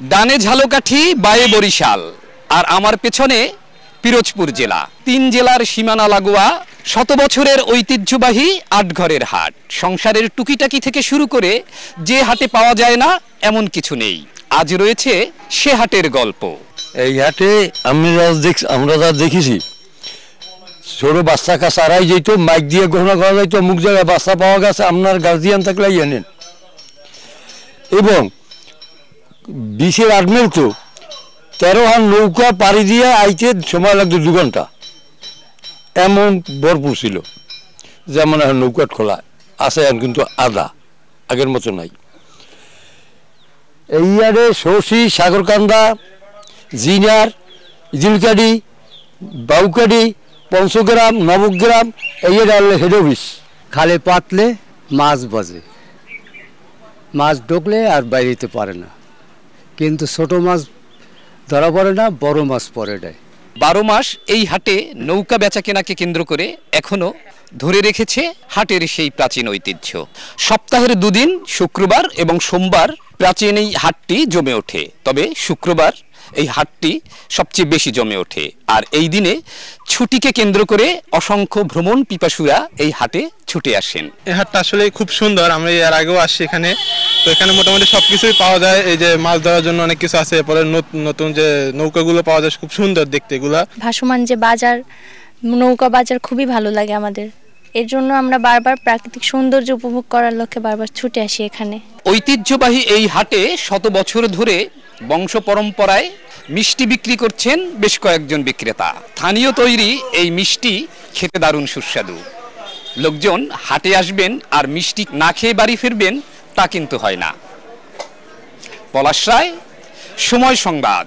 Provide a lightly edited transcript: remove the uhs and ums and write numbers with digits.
ডানে ঝালকাঠি, বায়ে বরিশাল, আর আমার পেছনে পিরোজপুর জেলা। 3 জেলার সীমানা লাগোয়া শত বছরের ঐতিহ্যবাহী আটঘরের হাট। সংসারের টুকিটাকি থেকে শুরু করে যে হাটে পাওয়া যায় না এমন কিছু নেই। আজ রয়েছে সে হাটের গল্প। এই হাটে আমরা যা দেখেছি, ছোট বাচ্চা কাছে আড়াই যেত, মাইক দিয়ে ঘোষণা করা যাইত মুখ জায়গায় বাচ্চা পাওয়া গেছে, আপনার গার্জিয়ান থাকলে এনেন। এবং বিশের আডমেল তো 13 হান নৌকা পাড়ি দিয়ে আইতে সময় লাগতো 2 ঘন্টা, এমন ভরপুর ছিল। যেমন এখন নৌকাট খোলা আছে, কিন্তু আদা আগের মতো নাই। এই ইয়ারে সরষি, সাগরকান্দা, জিনার, জিলকাডি, বাউকাডি, পঞ্চগ্রাম, নবগ্রাম, এই হেড অফিস। খালে পাতলে মাছ বাজে, মাছ ঢুকলে আর বাইরেতে পারে না, কিন্তু ছোট মাছ ধরা পড়ে না, বড় মাছ পড়ে দেয়। 12 মাস এই হাটে নৌকা বেচা কেনাকে কেন্দ্র করে এখনো ধরে রেখেছে হাটের সেই প্রাচীন ঐতিহ্য। সপ্তাহের 2 দিন, শুক্রবার এবং সোমবার, প্রাচীন এই হাটটি জমে ওঠে। তবে শুক্রবার এই হাটটি সবচেয়ে বেশি জমে ওঠে। আর এই দিনে ছুটিকে কেন্দ্র করে অসংখ্য ভ্রমণ পিপাসুরা এই হাটে ছুটে আসেন। এই হাটটা আসলে খুব সুন্দর। আমরা এর আগেও আসছি এখানে, তো এখানে মোটামুটি সবকিছুই পাওয়া যায়। এই যে মাছ ধরার জন্য অনেক কিছু আছে, এরপরে নতুন যে নৌকাগুলো পাওয়া যায়, খুব সুন্দর দেখতে এগুলা। ভাসমান যে বাজার, নৌকা বাজার খুবই ভালো লাগে আমাদের। এর জন্য আমরা বারবার প্রাকৃতিক সৌন্দর্য উপভোগ করার লক্ষ্যে বারবার ছুটে আসি এখানে। ঐতিহ্যবাহী এই হাটে শত বছর ধরে বংশ পরম্পরায় মিষ্টি বিক্রি করছেন বেশ কয়েকজন বিক্রেতা। স্থানীয় তৈরি এই মিষ্টি খেতে দারুণ সুস্বাদু। লোকজন হাটে আসবেন আর মিষ্টি না খেয়ে বাড়ি ফিরবেন তা কিন্তু হয় না। পলাশ রায়, সময় সংবাদ।